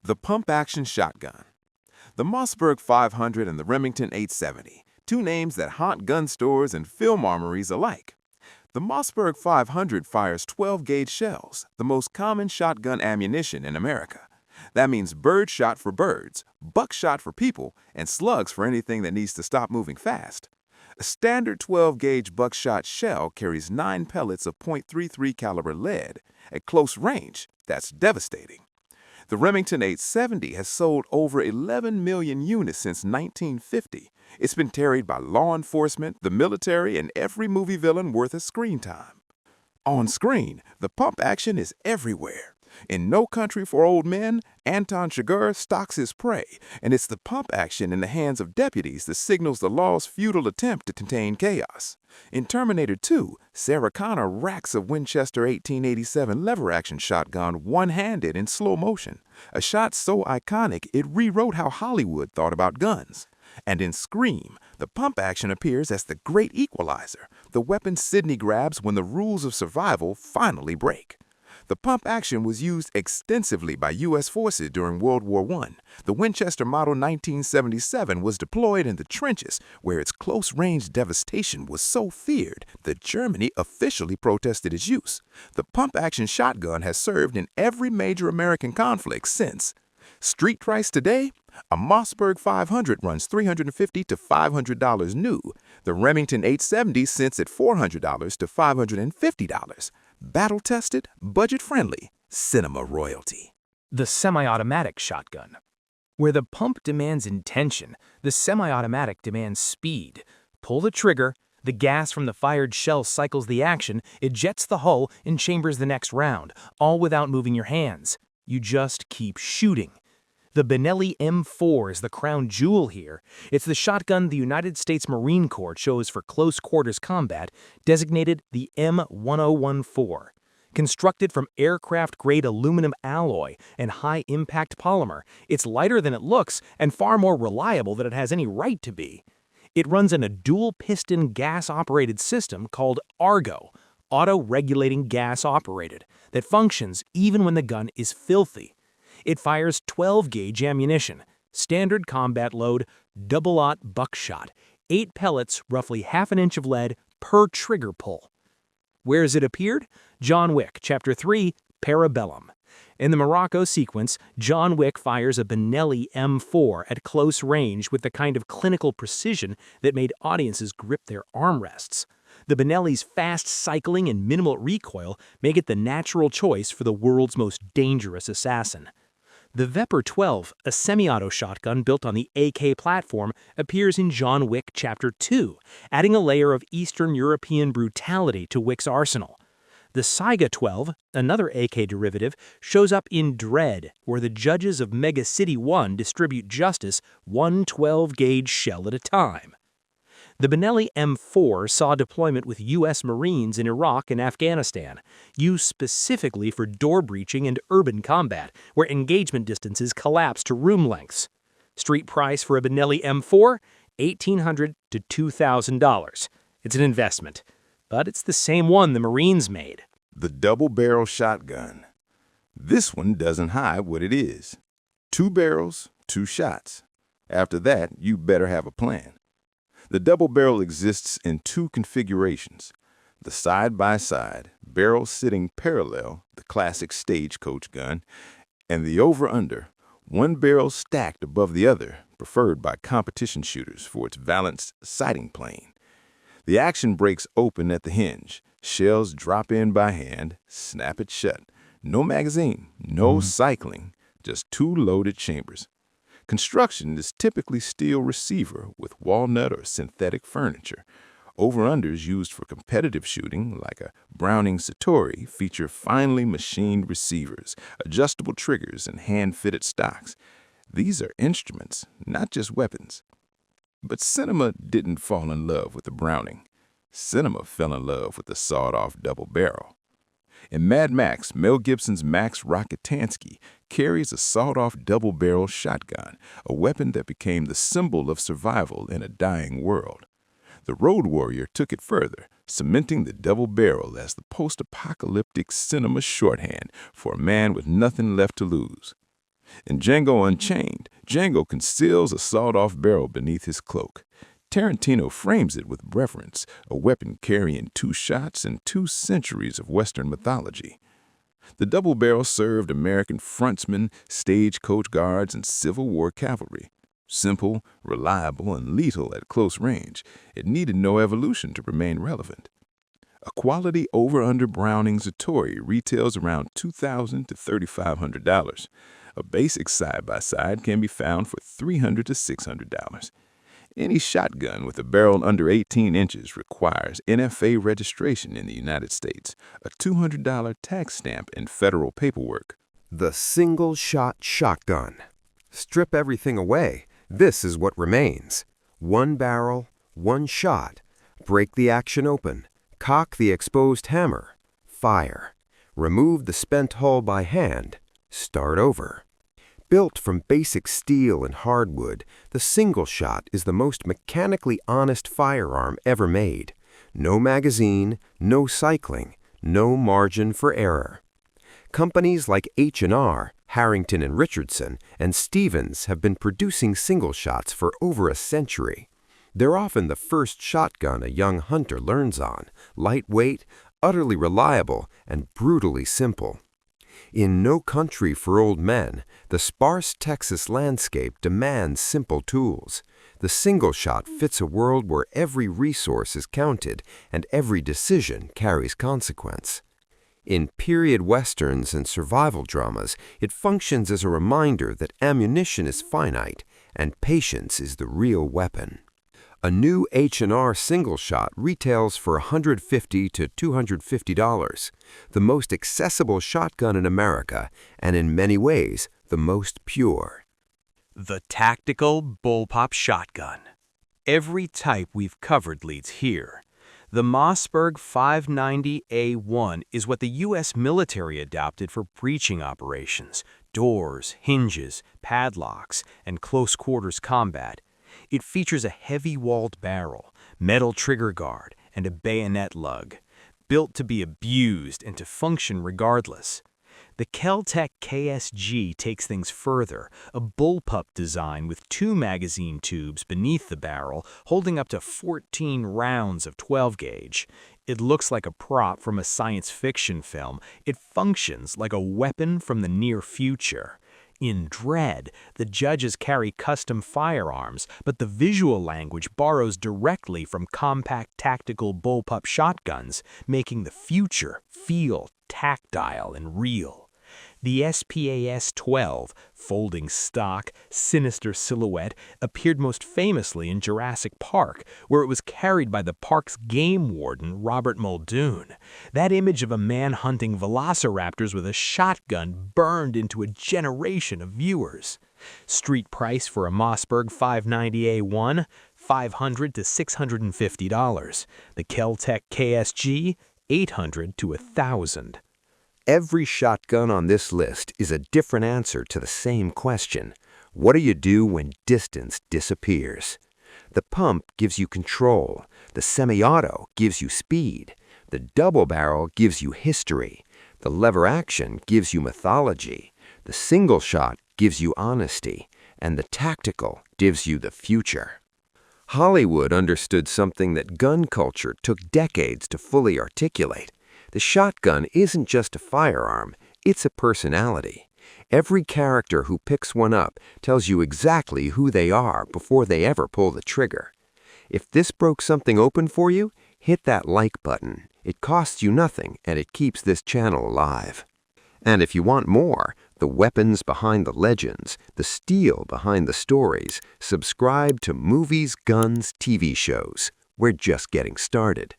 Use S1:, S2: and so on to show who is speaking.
S1: The pump-action shotgun. The Mossberg 500 and the Remington 870, two names that haunt gun stores and film armories alike. The Mossberg 500 fires 12-gauge shells, the most common shotgun ammunition in America. That means bird shot for birds, buckshot for people, and slugs for anything that needs to stop moving fast. A standard 12-gauge buckshot shell carries 9 pellets of .33 caliber lead. At close range, that's devastating. The Remington 870 has sold over 11 million units since 1950. It's been carried by law enforcement, the military, and every movie villain worth a screen time. On screen, the pump action is everywhere. In No Country for Old Men, Anton Chigurh stalks his prey, and it's the pump action in the hands of deputies that signals the law's futile attempt to contain chaos. In Terminator 2, Sarah Connor racks a Winchester 1887 lever-action shotgun one-handed in slow motion, a shot so iconic it rewrote how Hollywood thought about guns. And in Scream, the pump action appears as the great equalizer, the weapon Sidney grabs when the rules of survival finally break. The pump action was used extensively by U.S. forces during World War I. The Winchester Model 1977 was deployed in the trenches, where its close-range devastation was so feared that Germany officially protested its use. The pump-action shotgun has served in every major American conflict since. Street price today? A Mossberg 500 runs $350 to $500 new. The Remington 870 sits at $400 to $550. Battle-tested, budget-friendly, cinema royalty.
S2: The semi-automatic shotgun. Where the pump demands intention, the semi-automatic demands speed. Pull the trigger, the gas from the fired shell cycles the action, ejects the hull, and chambers the next round, all without moving your hands. You just keep shooting. The Benelli M4 is the crown jewel here. It's the shotgun the United States Marine Corps chose for close-quarters combat, designated the M1014. Constructed from aircraft-grade aluminum alloy and high-impact polymer, it's lighter than it looks and far more reliable than it has any right to be. It runs in a dual-piston gas-operated system called Argo, auto-regulating gas-operated, that functions even when the gun is filthy. It fires 12-gauge ammunition, standard combat load, double-aught buckshot, 8 pellets, roughly half an inch of lead per trigger pull. Where has it appeared? John Wick, Chapter 3, Parabellum. In the Morocco sequence, John Wick fires a Benelli M4 at close range with the kind of clinical precision that made audiences grip their armrests. The Benelli's fast cycling and minimal recoil make it the natural choice for the world's most dangerous assassin. The Vepr 12, a semi-auto shotgun built on the AK platform, appears in John Wick Chapter 2, adding a layer of Eastern European brutality to Wick's arsenal. The Saiga 12, another AK derivative, shows up in Dread, where the judges of Mega City 1 distribute justice one 12-gauge shell at a time. The Benelli M4 saw deployment with U.S. Marines in Iraq and Afghanistan, used specifically for door breaching and urban combat, where engagement distances collapse to room lengths. Street price for a Benelli M4? $1,800 to $2,000. It's an investment, but it's the same one the Marines made.
S1: The double-barrel shotgun. This one doesn't hide what it is. 2 barrels, 2 shots. After that, you better have a plan. The double barrel exists in 2 configurations. The side-by-side, barrel sitting parallel, the classic stagecoach gun, and the over-under, 1 barrel stacked above the other, preferred by competition shooters for its balanced sighting plane. The action breaks open at the hinge. Shells drop in by hand, snap it shut. No magazine, no cycling, just 2 loaded chambers. Construction is typically steel receiver with walnut or synthetic furniture. Over-unders used for competitive shooting, like a Browning Citori, feature finely machined receivers, adjustable triggers, and hand-fitted stocks. These are instruments, not just weapons. But cinema didn't fall in love with the Browning. Cinema fell in love with the sawed-off double barrel. In Mad Max, Mel Gibson's Max Rockatansky carries a sawed-off double-barrel shotgun, a weapon that became the symbol of survival in a dying world. The Road Warrior took it further, cementing the double barrel as the post-apocalyptic cinema shorthand for a man with nothing left to lose. In Django Unchained, Django conceals a sawed-off barrel beneath his cloak. Tarantino frames it with reverence, a weapon carrying 2 shots and 2 centuries of Western mythology. The double barrel served American frontsmen, stagecoach guards, and Civil War cavalry. Simple, reliable, and lethal at close range, it needed no evolution to remain relevant. A quality over-under Browning Citori retails around $2,000 to $3,500. A basic side-by-side can be found for $300 to $600. Any shotgun with a barrel under 18 inches requires NFA registration in the United States, a $200 tax stamp, and federal paperwork.
S3: The single-shot shotgun. Strip everything away. This is what remains. 1 barrel, 1 shot. Break the action open. Cock the exposed hammer. Fire. Remove the spent hull by hand. Start over. Built from basic steel and hardwood, the single shot is the most mechanically honest firearm ever made. No magazine, no cycling, no margin for error. Companies like H&R, Harrington and Richardson, and Stevens have been producing single shots for over a century. They're often the first shotgun a young hunter learns on, lightweight, utterly reliable, and brutally simple. In No Country for Old Men, the sparse Texas landscape demands simple tools. The single shot fits a world where every resource is counted and every decision carries consequence. In period westerns and survival dramas, it functions as a reminder that ammunition is finite and patience is the real weapon. A new H&R single shot retails for $150 to $250, the most accessible shotgun in America and in many ways the most pure.
S2: The tactical bullpup shotgun. Every type we've covered leads here. The Mossberg 590A1 is what the U.S. military adopted for breaching operations, doors, hinges, padlocks, and close-quarters combat. It features a heavy-walled barrel, metal trigger guard, and a bayonet lug, built to be abused and to function regardless. The Kel-Tec KSG takes things further, a bullpup design with 2 magazine tubes beneath the barrel holding up to 14 rounds of 12-gauge. It looks like a prop from a science fiction film. It functions like a weapon from the near future. In Dread, the judges carry custom firearms, but the visual language borrows directly from compact tactical bullpup shotguns, making the future feel tactile and real. The SPAS-12, folding stock, sinister silhouette, appeared most famously in Jurassic Park, where it was carried by the park's game warden, Robert Muldoon. That image of a man hunting velociraptors with a shotgun burned into a generation of viewers. Street price for a Mossberg 590A1, $500 to $650. The Kel-Tec KSG, $800 to $1,000.
S3: Every shotgun on this list is a different answer to the same question. What do you do when distance disappears? The pump gives you control. The semi-auto gives you speed. The double barrel gives you history. The lever action gives you mythology. The single shot gives you honesty. And the tactical gives you the future. Hollywood understood something that gun culture took decades to fully articulate. The shotgun isn't just a firearm, it's a personality. Every character who picks one up tells you exactly who they are before they ever pull the trigger. If this broke something open for you, hit that like button. It costs you nothing and it keeps this channel alive. And if you want more, the weapons behind the legends, the steel behind the stories, subscribe to Movies, Guns, TV Shows. We're just getting started.